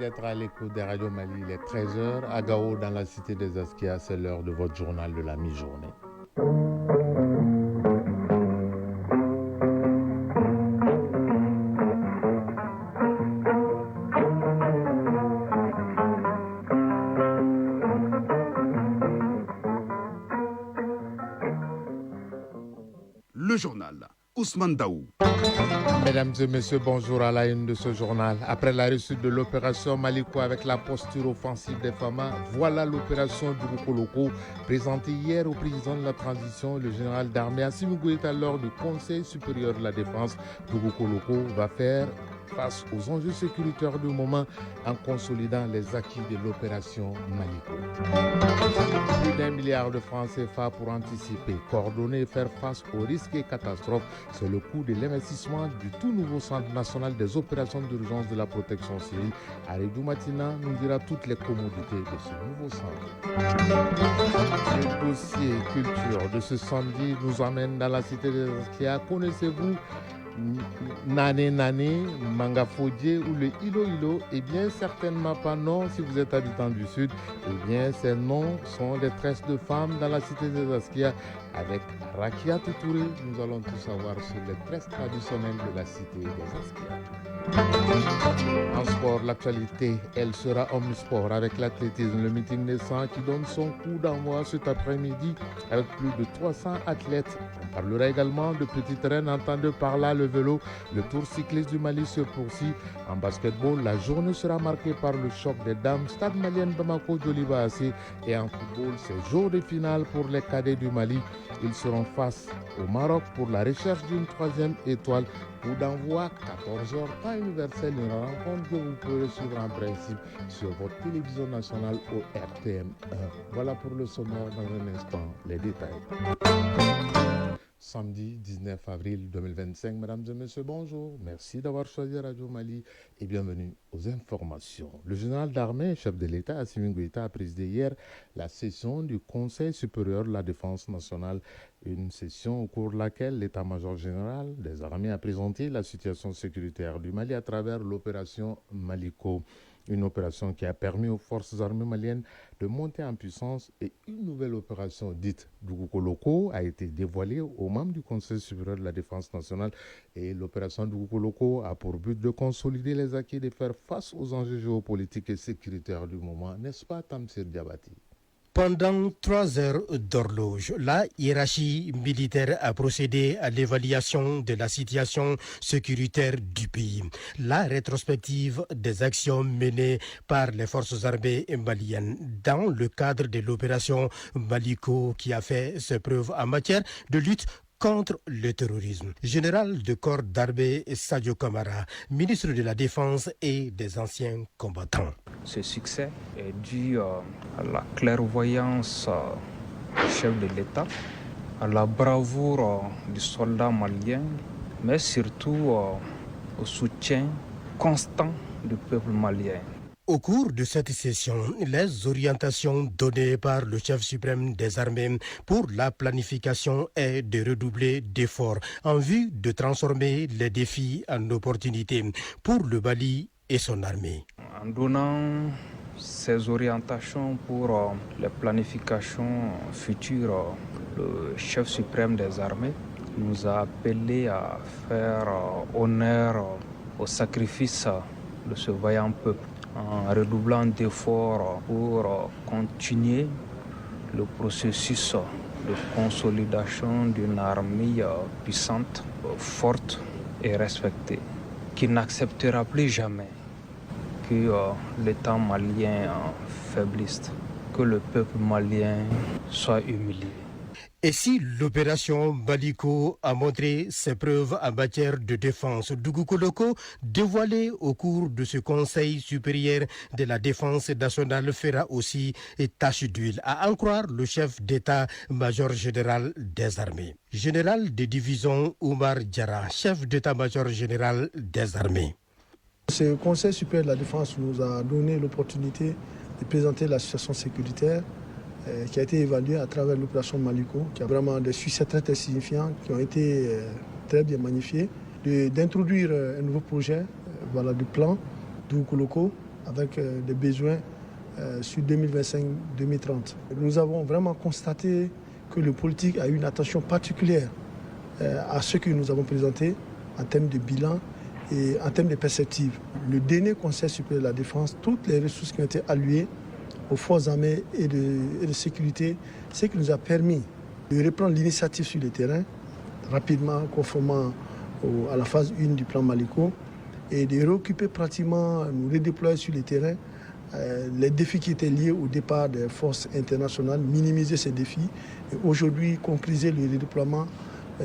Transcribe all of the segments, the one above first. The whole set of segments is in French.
d'être à l'écoute des radios Mali. Il est 13h à Gao, dans la cité des Askia. C'est l'heure de votre journal de la mi-journée. Le journal, Ousmane Daou. Mesdames et messieurs, bonjour à la une de ce journal. Après la réussite de l'opération Maliko avec la posture offensive des FAMA, voilà l'opération Dougokoloko présentée hier au président de la transition, le général d'armée Assimi Goïta lors du Conseil supérieur de la défense. Dougokoloko va faire face aux enjeux sécuritaires du moment en consolidant les acquis de l'opération Maliko. Plus d'1 milliard de francs CFA pour anticiper, coordonner et faire face aux risques et catastrophes. C'est le coût de l'investissement du tout nouveau Centre national des opérations d'urgence de la protection civile. Aridou Matina nous dira toutes les commodités de ce nouveau centre. Le dossier culture de ce samedi nous amène dans la cité des Askia. Connaissez-vous Nane Nane, Manga Fodje ou le Ilo Ilo? Eh bien, certainement pas non si vous êtes habitant du Sud. Eh bien, ces noms sont des tresses de femmes dans la cité des Askia. Avec Rakia Toutouré, nous allons tout savoir sur les tresses traditionnelles de la cité des Askia. En sport, l'actualité, elle sera omnisport avec l'athlétisme, le meeting naissant qui donne son coup d'envoi cet après-midi avec plus de 300 athlètes. On parlera également de Petite Reine, entendez par là le vélo. Le tour cycliste du Mali se poursuit. En basketball, la journée sera marquée par le choc des dames, Stade malien Bamako Djoliba Assé. Et en football, c'est jour de finale pour les cadets du Mali. Ils seront face au Maroc pour la recherche d'une troisième étoile. Coup d'envoi 14h, temps universel, une rencontre que vous pourrez suivre en principe sur votre télévision nationale au RTM1. Voilà pour le sommaire. Dans un instant, les détails. Samedi 19 avril 2025, mesdames et messieurs, bonjour. Merci d'avoir choisi Radio Mali et bienvenue aux informations. Le général d'armée, chef de l'État, Assimi Goïta, a présidé hier la session du Conseil supérieur de la défense nationale. Une session au cours de laquelle l'état-major général des armées a présenté la situation sécuritaire du Mali à travers l'opération Maliko. Une opération qui a permis aux forces armées maliennes de monter en puissance et une nouvelle opération dite Dougokoloko a été dévoilée aux membres du Conseil supérieur de la défense nationale. Et l'opération Dougokoloko a pour but de consolider les acquis et de faire face aux enjeux géopolitiques et sécuritaires du moment. N'est-ce pas, Tamsir Diabati? Pendant 3 heures d'horloge, la hiérarchie militaire a procédé à l'évaluation de la situation sécuritaire du pays. La rétrospective des actions menées par les forces armées maliennes dans le cadre de l'opération Maliko qui a fait ses preuves en matière de lutte contre le terrorisme. Général de corps d'armée Sadio Kamara, ministre de la Défense et des anciens combattants. Ce succès est dû à la clairvoyance du chef de l'État, à la bravoure du soldat malien, mais surtout au soutien constant du peuple malien. Au cours de cette session, les orientations données par le chef suprême des armées pour la planification est de redoubler d'efforts en vue de transformer les défis en opportunités pour le Mali et son armée. En donnant ces orientations pour les planifications futures, le chef suprême des armées nous a appelé à faire honneur au sacrifice de ce vaillant peuple, en redoublant d'efforts pour continuer le processus de consolidation d'une armée puissante, forte et respectée, qui n'acceptera plus jamais que l'État malien faiblisse, que le peuple malien soit humilié. Et si l'opération Maliko a montré ses preuves en matière de défense, Dougokoloko, dévoilé au cours de ce Conseil supérieur de la défense nationale, fera aussi tâche d'huile, à en croire le chef d'état-major général des armées. Général de division Oumar Diarra, chef d'état-major général des armées. Ce Conseil supérieur de la défense nous a donné l'opportunité de présenter la situation sécuritaire qui a été évaluée à travers l'opération Maliko, qui a vraiment des succès très, très signifiants, qui ont été très bien magnifiés, d'introduire un nouveau projet, du plan Dougokoloko, avec des besoins sur 2025-2030. Nous avons vraiment constaté que le politique a eu une attention particulière à ce que nous avons présenté en termes de bilan et en termes de perspectives. Le dernier Conseil supérieur de la défense, toutes les ressources qui ont été allouées aux forces armées et de sécurité, ce qui nous a permis de reprendre l'initiative sur le terrain, rapidement, conformément à la phase 1 du plan Maliko, et de réoccuper pratiquement, nous redéployer sur le terrain les défis qui étaient liés au départ des forces internationales, minimiser ces défis et aujourd'hui concrétiser le redéploiement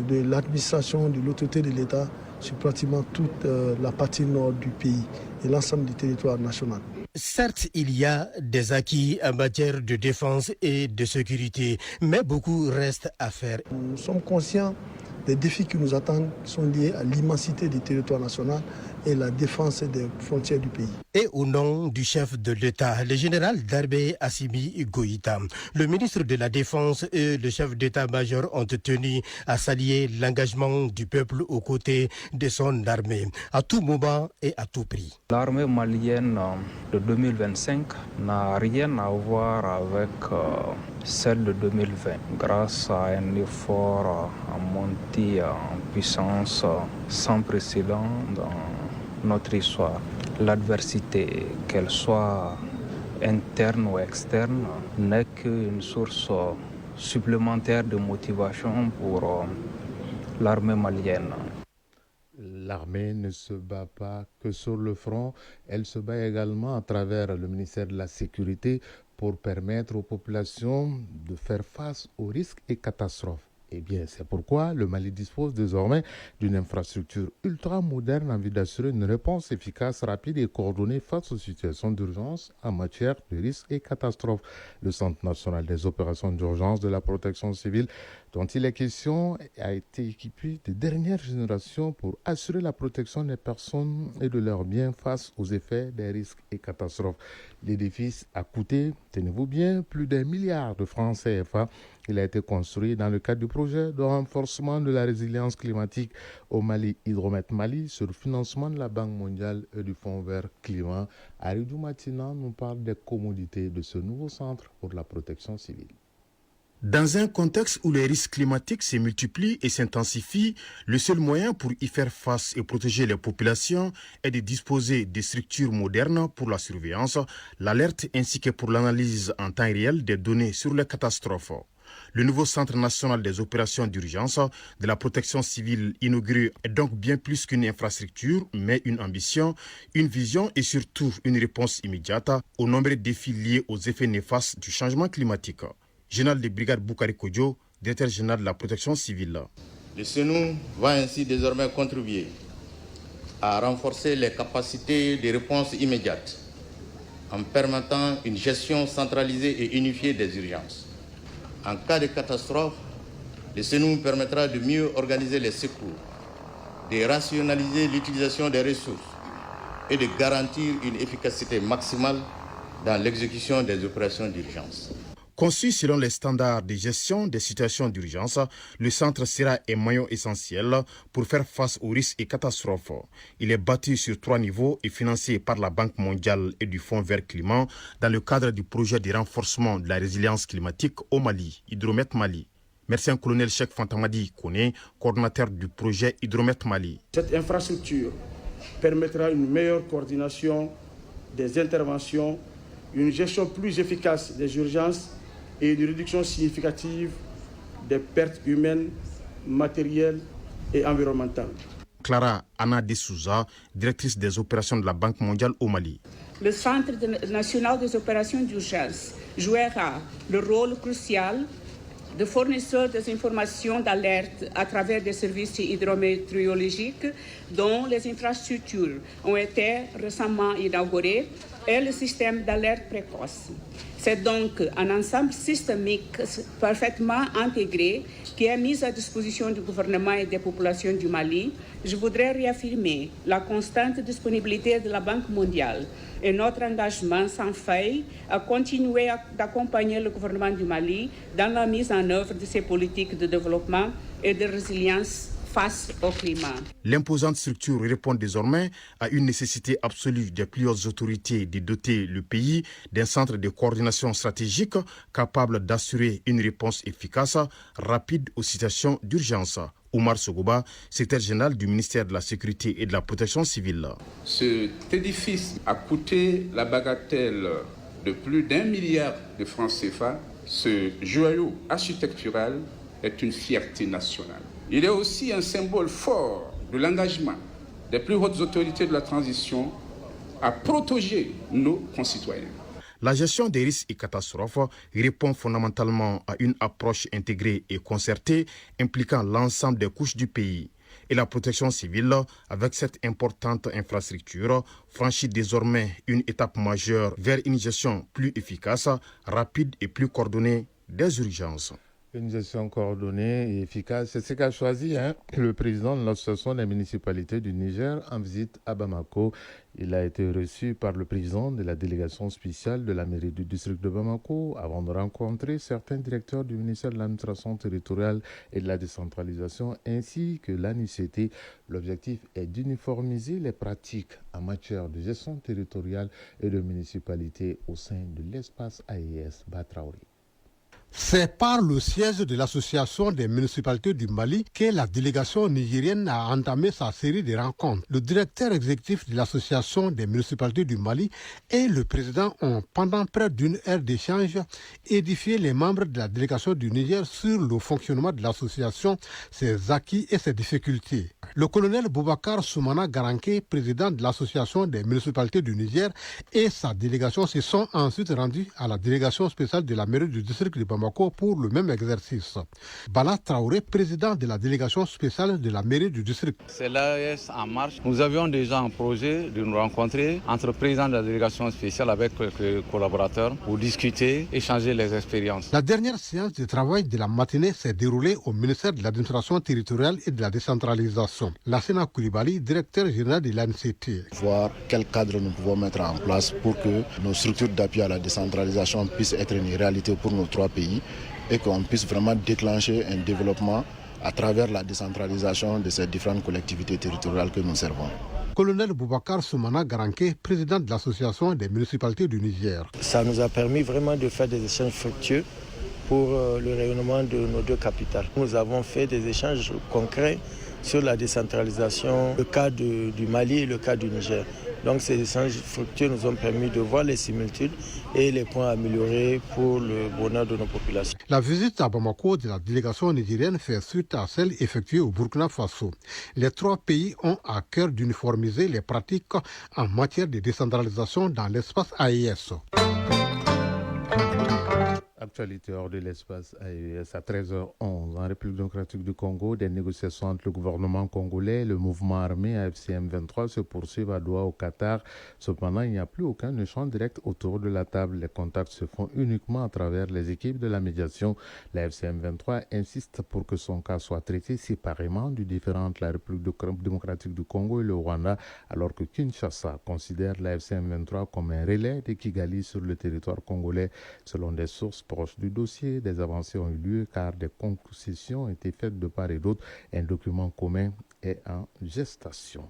de l'administration, de l'autorité de l'État sur pratiquement toute la partie nord du pays et l'ensemble du territoire national. Certes, il y a des acquis en matière de défense et de sécurité, mais beaucoup reste à faire. Nous sommes conscients des défis qui nous attendent, qui sont liés à l'immensité du territoire national et la défense des frontières du pays. Et au nom du chef de l'État, le général d'armée Assimi Goïta, le ministre de la Défense et le chef d'État-major ont tenu à saluer l'engagement du peuple aux côtés de son armée, à tout moment et à tout prix. L'armée malienne de 2025 n'a rien à voir avec celle de 2020, grâce à un effort en montée en puissance sans précédent dans notre histoire. L'adversité, qu'elle soit interne ou externe, n'est qu'une source supplémentaire de motivation pour l'armée malienne. L'armée ne se bat pas que sur le front, elle se bat également à travers le ministère de la Sécurité pour permettre aux populations de faire face aux risques et catastrophes. Eh bien, c'est pourquoi le Mali dispose désormais d'une infrastructure ultra moderne en vue d'assurer une réponse efficace, rapide et coordonnée face aux situations d'urgence en matière de risques et catastrophes. Le Centre national des opérations d'urgence de la protection civile, dont il est question, a été équipé de dernière génération pour assurer la protection des personnes et de leurs biens face aux effets des risques et catastrophes. L'édifice a coûté, tenez-vous bien, plus d'1 milliard de francs CFA. Il a été construit dans le cadre du projet de renforcement de la résilience climatique au Mali, Hydromet Mali, sur le financement de la Banque mondiale et du Fonds vert climat. Aridou Matina nous parle des commodités de ce nouveau centre pour la protection civile. Dans un contexte où les risques climatiques se multiplient et s'intensifient, le seul moyen pour y faire face et protéger les populations est de disposer de structures modernes pour la surveillance, l'alerte ainsi que pour l'analyse en temps réel des données sur les catastrophes. Le nouveau Centre national des opérations d'urgence de la protection civile inauguré est donc bien plus qu'une infrastructure, mais une ambition, une vision et surtout une réponse immédiate aux nombreux défis liés aux effets néfastes du changement climatique. Général de brigade Boukari Kodjo, directeur général de la protection civile. Le CNU va ainsi désormais contribuer à renforcer les capacités de réponse immédiate en permettant une gestion centralisée et unifiée des urgences. En cas de catastrophe, le CNU permettra de mieux organiser les secours, de rationaliser l'utilisation des ressources et de garantir une efficacité maximale dans l'exécution des opérations d'urgence. Conçu selon les standards de gestion des situations d'urgence, le centre sera un maillon essentiel pour faire face aux risques et catastrophes. Il est bâti sur 3 niveaux et financé par la Banque mondiale et du Fonds vert climat dans le cadre du projet de renforcement de la résilience climatique au Mali, Hydromet Mali. Merci à colonel Cheikh Fantamadi Kone, coordonnateur du projet Hydromet Mali. Cette infrastructure permettra une meilleure coordination des interventions, une gestion plus efficace des urgences et une réduction significative des pertes humaines, matérielles et environnementales. Clara Anna De Souza, directrice des opérations de la Banque mondiale au Mali. Le Centre national des opérations d'urgence jouera le rôle crucial de fournisseur des informations d'alerte à travers des services hydrométéorologiques dont les infrastructures ont été récemment inaugurées et le système d'alerte précoce. C'est donc un ensemble systémique parfaitement intégré qui est mis à disposition du gouvernement et des populations du Mali. Je voudrais réaffirmer la constante disponibilité de la Banque mondiale et notre engagement sans faille à continuer d'accompagner le gouvernement du Mali dans la mise en œuvre de ses politiques de développement et de résilience face au climat. L'imposante structure répond désormais à une nécessité absolue des plus hautes autorités de doter le pays d'un centre de coordination stratégique capable d'assurer une réponse efficace, rapide aux situations d'urgence. Oumar Sogoba, secrétaire général du ministère de la Sécurité et de la Protection civile. Cet édifice a coûté la bagatelle de plus d'1 milliard de francs CFA. Ce joyau architectural est une fierté nationale. Il est aussi un symbole fort de l'engagement des plus hautes autorités de la transition à protéger nos concitoyens. La gestion des risques et catastrophes répond fondamentalement à une approche intégrée et concertée impliquant l'ensemble des couches du pays. Et la protection civile, avec cette importante infrastructure, franchit désormais une étape majeure vers une gestion plus efficace, rapide et plus coordonnée des urgences. Une gestion coordonnée et efficace, c'est ce qu'a choisi le président de l'association des municipalités du Niger en visite à Bamako. Il a été reçu par le président de la délégation spéciale de la mairie du district de Bamako avant de rencontrer certains directeurs du ministère de l'administration territoriale et de la décentralisation ainsi que l'ANICT. L'objectif est d'uniformiser les pratiques en matière de gestion territoriale et de municipalité au sein de l'espace AES Batraouri. C'est par le siège de l'Association des municipalités du Mali que la délégation nigérienne a entamé sa série de rencontres. Le directeur exécutif de l'Association des municipalités du Mali et le président ont, pendant près d'une heure d'échange, édifié les membres de la délégation du Niger sur le fonctionnement de l'association, ses acquis et ses difficultés. Le colonel Boubacar Soumana Garanké, président de l'Association des municipalités du Niger, et sa délégation se sont ensuite rendus à la délégation spéciale de la mairie du district de Bamako pour le même exercice. Bala Traoré, président de la délégation spéciale de la mairie du district. C'est l'AES en marche. Nous avions déjà un projet de nous rencontrer entre le président de la délégation spéciale avec les collaborateurs pour discuter, échanger les expériences. La dernière séance de travail de la matinée s'est déroulée au ministère de l'administration territoriale et de la décentralisation. Lassina Koulibaly, directeur général de l'ANCT. Voir quel cadre nous pouvons mettre en place pour que nos structures d'appui à la décentralisation puissent être une réalité pour nos trois pays et qu'on puisse vraiment déclencher un développement à travers la décentralisation de ces différentes collectivités territoriales que nous servons. Colonel Boubacar Soumana Garanké, président de l'Association des municipalités du Niger. Ça nous a permis vraiment de faire des échanges fructueux pour le rayonnement de nos deux capitales. Nous avons fait des échanges concrets sur la décentralisation, le cas du Mali et le cas du Niger. Donc ces échanges fructueux nous ont permis de voir les similitudes et les points améliorés pour le bonheur de nos populations. La visite à Bamako de la délégation nigérienne fait suite à celle effectuée au Burkina Faso. Les trois pays ont à cœur d'uniformiser les pratiques en matière de décentralisation dans l'espace AES. Actualité hors de l'espace AES à 13h11. En République démocratique du Congo, des négociations entre le gouvernement congolais et le mouvement armé AFCM 23 se poursuivent à Doha au Qatar. Cependant, il n'y a plus aucun échange direct autour de la table. Les contacts se font uniquement à travers les équipes de la médiation. La AFCM 23 insiste pour que son cas soit traité séparément du différent entre la République démocratique du Congo et le Rwanda, alors que Kinshasa considère la AFCM 23 comme un relais de Kigali sur le territoire congolais. Selon des sources proches du dossier, des avancées ont eu lieu car des concessions ont été faites de part et d'autre. Un document commun est en gestation.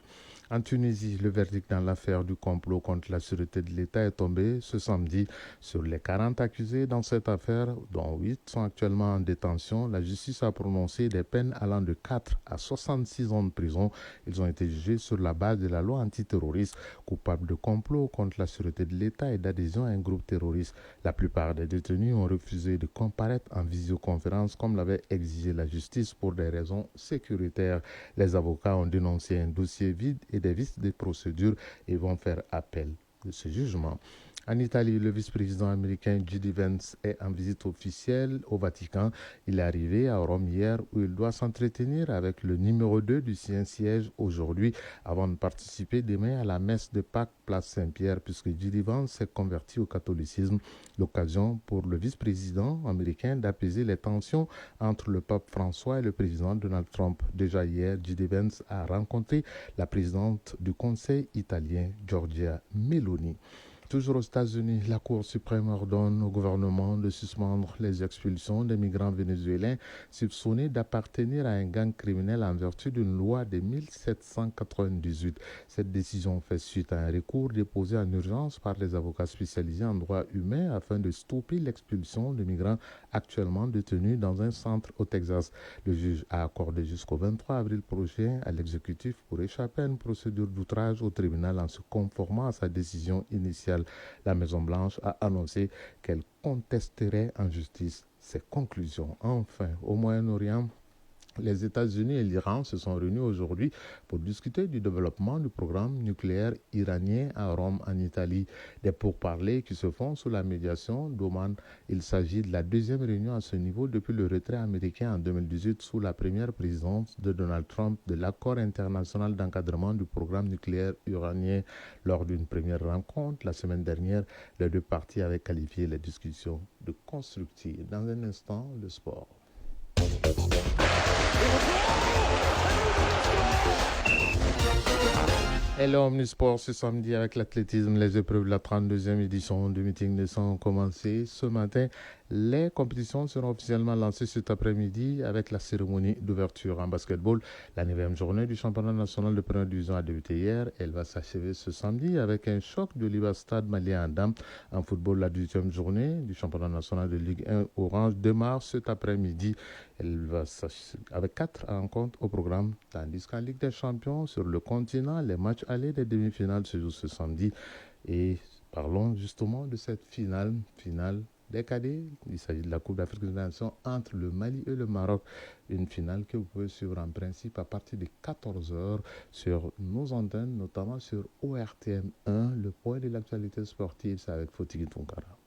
En Tunisie, le verdict dans l'affaire du complot contre la sûreté de l'État est tombé ce samedi. Sur les 40 accusés dans cette affaire, dont 8 sont actuellement en détention, la justice a prononcé des peines allant de 4 à 66 ans de prison. Ils ont été jugés sur la base de la loi antiterroriste, coupables de complot contre la sûreté de l'État et d'adhésion à un groupe terroriste. La plupart des détenus ont refusé de comparaître en visioconférence comme l'avait exigé la justice pour des raisons sécuritaires. Les avocats ont dénoncé un dossier vide et des vices de procédure et vont faire appel de ce jugement. En Italie, le vice-président américain J.D. Vance est en visite officielle au Vatican. Il est arrivé à Rome hier où il doit s'entretenir avec le numéro 2 du Saint-Siège aujourd'hui avant de participer demain à la messe de Pâques place Saint-Pierre puisque J.D. Vance s'est converti au catholicisme. L'occasion pour le vice-président américain d'apaiser les tensions entre le pape François et le président Donald Trump. Déjà hier, J.D. Vance a rencontré la présidente du Conseil italien, Giorgia Meloni. Toujours aux États-Unis, la Cour suprême ordonne au gouvernement de suspendre les expulsions des migrants vénézuéliens soupçonnés d'appartenir à un gang criminel en vertu d'une loi de 1798. Cette décision fait suite à un recours déposé en urgence par les avocats spécialisés en droit humain afin de stopper l'expulsion de migrants actuellement détenus dans un centre au Texas. Le juge a accordé jusqu'au 23 avril prochain à l'exécutif pour échapper à une procédure d'outrage au tribunal en se conformant à sa décision initiale. La Maison-Blanche a annoncé qu'elle contesterait en justice ses conclusions. Enfin, au Moyen-Orient, les États-Unis et l'Iran se sont réunis aujourd'hui pour discuter du développement du programme nucléaire iranien à Rome, en Italie. Des pourparlers qui se font sous la médiation d'Oman. Il s'agit de la deuxième réunion à ce niveau depuis le retrait américain en 2018 sous la première présidence de Donald Trump de l'accord international d'encadrement du programme nucléaire iranien. Lors d'une première rencontre la semaine dernière, les deux parties avaient qualifié les discussions de constructives. Dans un instant, le sport. Et l'Omnisport ce samedi avec l'athlétisme, les épreuves de la 32e édition du meeting de sang ont commencé ce matin. Les compétitions seront officiellement lancées cet après-midi avec la cérémonie d'ouverture. En basketball, la 9e journée du championnat national de première division a débuté hier. Elle va s'achever ce samedi avec un choc de l'Iba-Stade malien en dames. En football, la 18e journée du championnat national de Ligue 1 Orange démarre cet après-midi. Elle va s'achever avec 4 rencontres au programme, tandis qu'en Ligue des champions sur le continent, les matchs allés des demi-finales se jouent ce samedi. Et parlons justement de cette finale des cadets. Il s'agit de la Coupe d'Afrique des Nations entre le Mali et le Maroc. Une finale que vous pouvez suivre en principe à partir de 14h sur nos antennes, notamment sur ORTM 1. Le point de l'actualité sportive, c'est avec Fotigui Tunkara.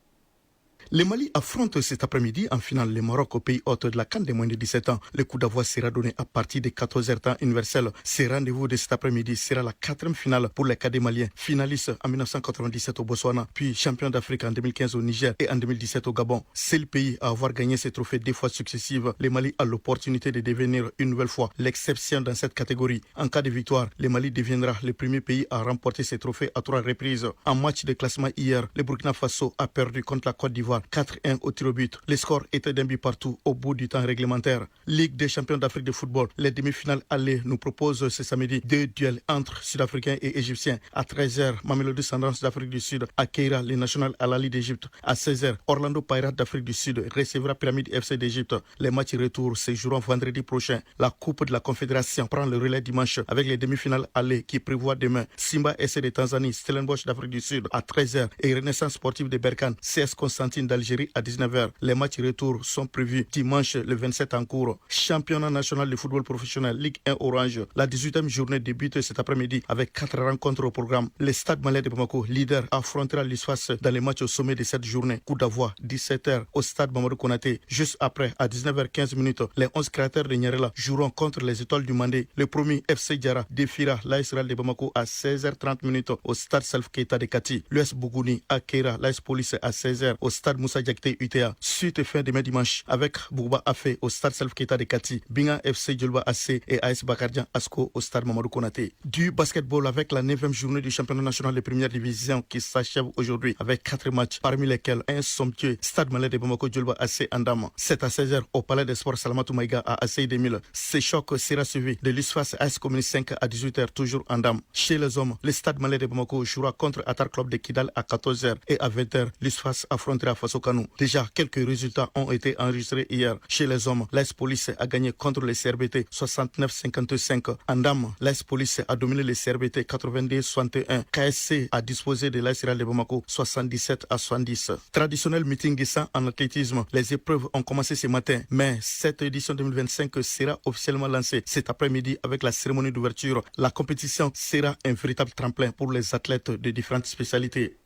Le Mali affronte cet après-midi en finale le Maroc au pays hôte de la CAN des moins de 17 ans. Le coup d'envoi sera donné à partir de 14h temps universel. Ce rendez-vous de cet après-midi sera la 4e finale pour les cadets maliens. Finalistes en 1997 au Botswana, puis champion d'Afrique en 2015 au Niger et en 2017 au Gabon. C'est le pays à avoir gagné ces trophées 2 fois successives. Le Mali a l'opportunité de devenir une nouvelle fois l'exception dans cette catégorie. En cas de victoire, le Mali deviendra le premier pays à remporter ces trophées à 3 reprises. En match de classement hier, le Burkina Faso a perdu contre la Côte d'Ivoire 4-1 au tir au but. Les scores étaient d'un but partout au bout du temps réglementaire. Ligue des champions d'Afrique de football. Les demi-finales allées nous proposent ce samedi 2 duels entre Sud-Africains et Égyptiens. À 13h, Mamelodi Sundowns d'Afrique du Sud accueillera les National Al Ahly d'Égypte. À 16h, Orlando Pirates d'Afrique du Sud recevra Pyramide FC d'Égypte. Les matchs retour se joueront vendredi prochain. La Coupe de la Confédération prend le relais dimanche avec les demi-finales allées qui prévoient demain Simba SC de Tanzanie, Stellenbosch d'Afrique du Sud à 13h et Renaissance sportive de Berkane, CS Constantine d'Algérie à 19h. Les matchs retour sont prévus dimanche le 27 en cours. Championnat national de football professionnel Ligue 1 Orange. La 18e journée débute cet après-midi avec 4 rencontres au programme. Le Stade Malien de Bamako, leader, affrontera l'ISFAS dans les matchs au sommet de cette journée. Coup d'envoi 17h au Stade Mamadou Konaté. Juste après, à 19h15, les 11 créateurs de Nyarela joueront contre les Étoiles du Mandé. Le premier FC Diara défiera l'AS Real de Bamako à 16h30 au Stade Salf Keita de Kati. L'US Bougouni accueillera l'AS Police à 16h au Stade Moussa Diakité UTA. Suite fin demain dimanche avec Bourba Afé au Stade Salf Keita de Kati, Binga FC Djolba AC et AS Bakardian Asko au Stade Mamadou Konaté. Du basketball avec la 9e journée du championnat national de première division qui s'achève aujourd'hui avec 4 matchs, parmi lesquels un somptueux Stade Malais de Bamako Djolba AC Andam. C'est à 16h au Palais des Sports Salamatou Maïga à AC 2000. Ce choc sera suivi de l'USFAS AS Commune 5 à 18h toujours Andam. Chez les hommes, le Stade Malais de Bamako jouera contre Atar Club de Kidal à 14h et à 20h, l'USFAS affrontera Faso Kanou. Déjà, quelques résultats ont été enregistrés hier. Chez les hommes, l'AS Police a gagné contre les CRBT 69-55. Andam, l'AS Police a dominé les CRBT 82-61. KSC a disposé de l'AS Real de Bamako 77-70. Traditionnel meeting de sang en athlétisme. Les épreuves ont commencé ce matin, mais cette édition 2025 sera officiellement lancée cet après-midi avec la cérémonie d'ouverture. La compétition sera un véritable tremplin pour les athlètes de différentes spécialités.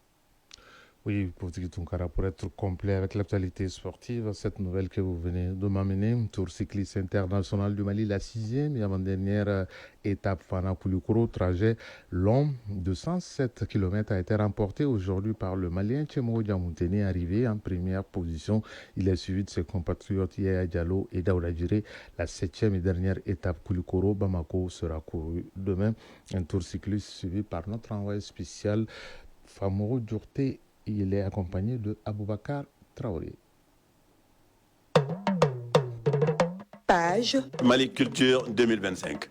Oui, pour être complet avec l'actualité sportive, cette nouvelle que vous venez de m'amener, Tour cycliste international du Mali, la 6e et avant-dernière étape Fana Koulikoro, trajet long de 107 km a été remporté aujourd'hui par le Malien Tchemo Diamoutene, arrivé en première position. Il est suivi de ses compatriotes Yaya Diallo et Daouda Djiré. La 7e et dernière étape Koulikoro Bamako sera courue demain. Un tour cycliste suivi par notre envoyé spécial Famoro Djourté. Il est accompagné de Aboubakar Traoré. Page Mali Culture 2025.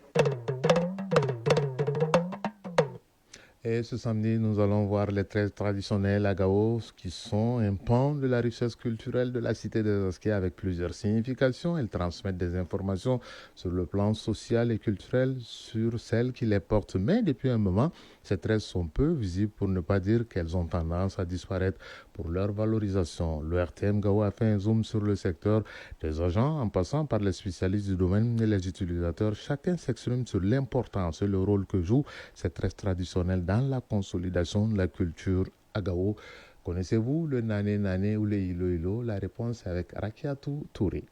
Et ce samedi, nous allons voir les tresses traditionnelles à Gao, qui sont un pan de la richesse culturelle de la cité des Askés avec plusieurs significations. Elles transmettent des informations sur le plan social et culturel sur celles qui les portent. Mais depuis un moment, ces tresses sont peu visibles pour ne pas dire qu'elles ont tendance à disparaître pour leur valorisation. Le RTM Gao a fait un zoom sur le secteur des agents en passant par les spécialistes du domaine et les utilisateurs. Chacun s'exprime sur l'importance et le rôle que jouent ces tresses traditionnelles dans la consolidation de la culture à Gao. Connaissez-vous le Nané Nané ou le Hilo Hilo? La réponse est avec Rakiatou Touré.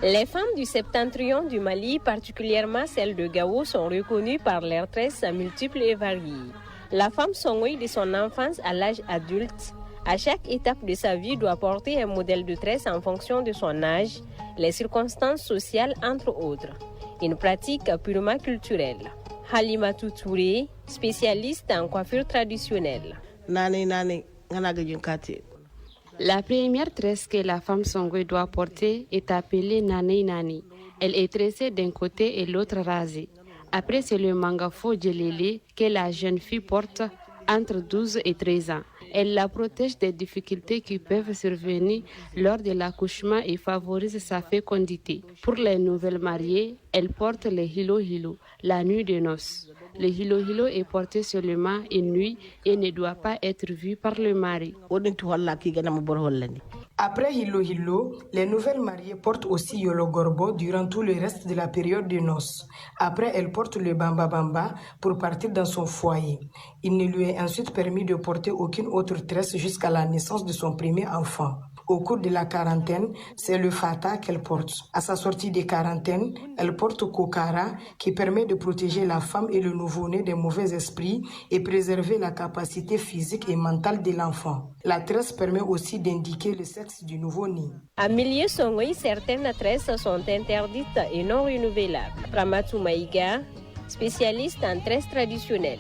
Les femmes du septentrion du Mali, particulièrement celles de Gao, sont reconnues par leurs tresses multiples et variées. La femme Songoï de son enfance à l'âge adulte, à chaque étape de sa vie, doit porter un modèle de tresse en fonction de son âge, les circonstances sociales, entre autres. Une pratique purement culturelle. Halimatou Touré, spécialiste en coiffure traditionnelle. La première tresse que la femme Songoï doit porter est appelée Nani Nani. Elle est tressée d'un côté et l'autre rasée. Après, c'est le mangafo djelélé que la jeune fille porte entre 12 et 13 ans. Elle la protège des difficultés qui peuvent survenir lors de l'accouchement et favorise sa fécondité. Pour les nouvelles mariées, elle porte le hilo hilo, la nuit de noces. Le hilo hilo est porté seulement une nuit et ne doit pas être vu par le mari. Après hilo hilo, les nouvelles mariées portent aussi yolo gorbo durant tout le reste de la période de noces. Après, elle porte le bamba bamba pour partir dans son foyer. Il ne lui est ensuite permis de porter aucune autre tresse jusqu'à la naissance de son premier enfant. Au cours de la quarantaine, c'est le fata qu'elle porte. À sa sortie de quarantaine, elle porte kokara qui permet de protéger la femme et le nouveau-né des mauvais esprits et préserver la capacité physique et mentale de l'enfant. La tresse permet aussi d'indiquer le sexe du nouveau-né. À milieu Songoï, certaines tresses sont interdites et non renouvelables. Ramatou Maïga, spécialiste en tresses traditionnelles.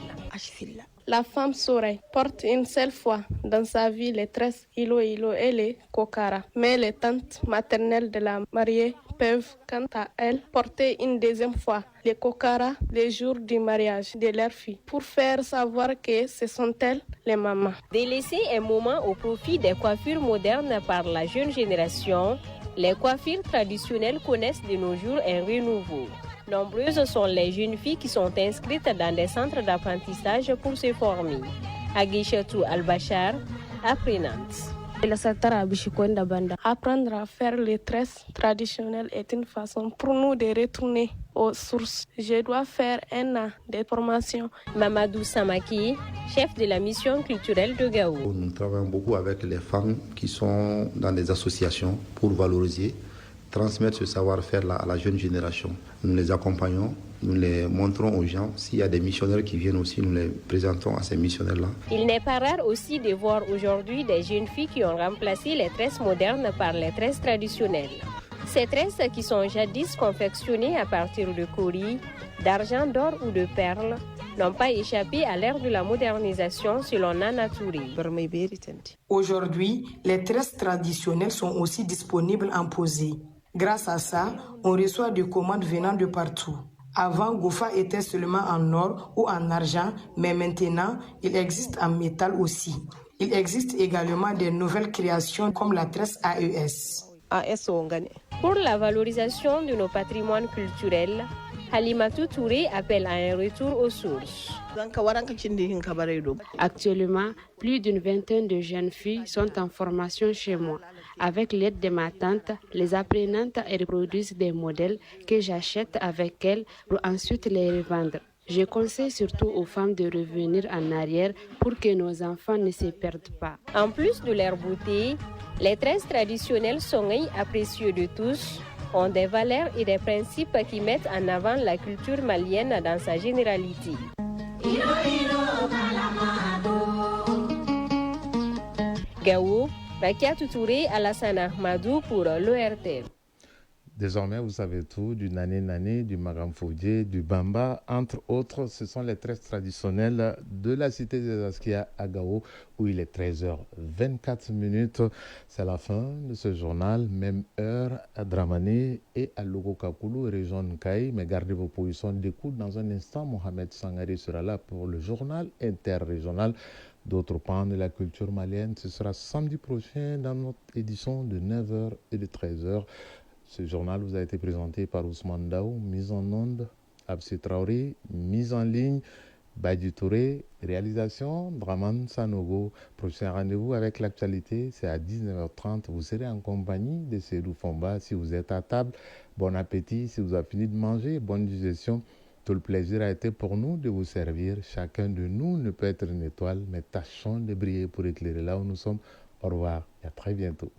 La femme Sorey porte une seule fois dans sa vie les tresses hilo hilo et les kokara. Mais les tantes maternelles de la mariée peuvent, quant à elles, porter une deuxième fois les kokara les jours du mariage de leur fille pour faire savoir que ce sont elles les mamans. Délaisser un moment au profit des coiffures modernes par la jeune génération, les coiffures traditionnelles connaissent de nos jours un renouveau. Nombreuses sont les jeunes filles qui sont inscrites dans des centres d'apprentissage pour se former. Aguichatou Al-Bachar, apprenante. Apprendre à faire les tresses traditionnelles est une façon pour nous de retourner aux sources. Je dois faire un an de formation. Mamadou Samaki, chef de la mission culturelle de Gao. Nous travaillons beaucoup avec les femmes qui sont dans des associations pour valoriser, transmettre ce savoir-faire à la jeune génération. Nous les accompagnons, nous les montrons aux gens. S'il y a des missionnaires qui viennent aussi, nous les présentons à ces missionnaires-là. Il n'est pas rare aussi de voir aujourd'hui des jeunes filles qui ont remplacé les tresses modernes par les tresses traditionnelles. Ces tresses qui sont jadis confectionnées à partir de cori, d'argent, d'or ou de perles n'ont pas échappé à l'ère de la modernisation selon Nana Touré. Aujourd'hui, les tresses traditionnelles sont aussi disponibles en posée. Grâce à ça, on reçoit des commandes venant de partout. Avant, Goufa était seulement en or ou en argent, mais maintenant, il existe en métal aussi. Il existe également des nouvelles créations comme la tresse AES. Pour la valorisation de nos patrimoines culturels, Halimatou Touré appelle à un retour aux sources. Actuellement, plus d'une vingtaine de jeunes filles sont en formation chez moi. Avec l'aide de ma tante, les apprenantes reproduisent des modèles que j'achète avec elles pour ensuite les revendre. Je conseille surtout aux femmes de revenir en arrière pour que nos enfants ne se perdent pas. En plus de leur beauté, les tresses traditionnelles Songoï, apprécieux de tous, ont des valeurs et des principes qui mettent en avant la culture malienne dans sa généralité. Gao, Rakiatou Touré, Alassane Ahmadou pour l'ORTM. Désormais, vous savez tout du nané-nané, du maramfodje, du bamba, entre autres. Ce sont les tresses traditionnelles de la cité des Askia à Gao, où il est 13h24. C'est la fin de ce journal. Même heure à Dramane et à Logokakulu, région Nkaï. Mais gardez vos positions d'écoute. Dans un instant, Mohamed Sangari sera là pour le journal interrégional. D'autres pans de la culture malienne, ce sera samedi prochain dans notre édition de 9h et de 13h. Ce journal vous a été présenté par Ousmane Daou, mise en onde, Absi Traoré, mise en ligne, Badji Touré, réalisation, Draman Sanogo. Prochain rendez-vous avec l'actualité, c'est à 19h30. Vous serez en compagnie de Seydou Fomba si vous êtes à table. Bon appétit si vous avez fini de manger, bonne digestion. Tout le plaisir a été pour nous de vous servir. Chacun de nous ne peut être une étoile, mais tâchons de briller pour éclairer là où nous sommes. Au revoir et à très bientôt.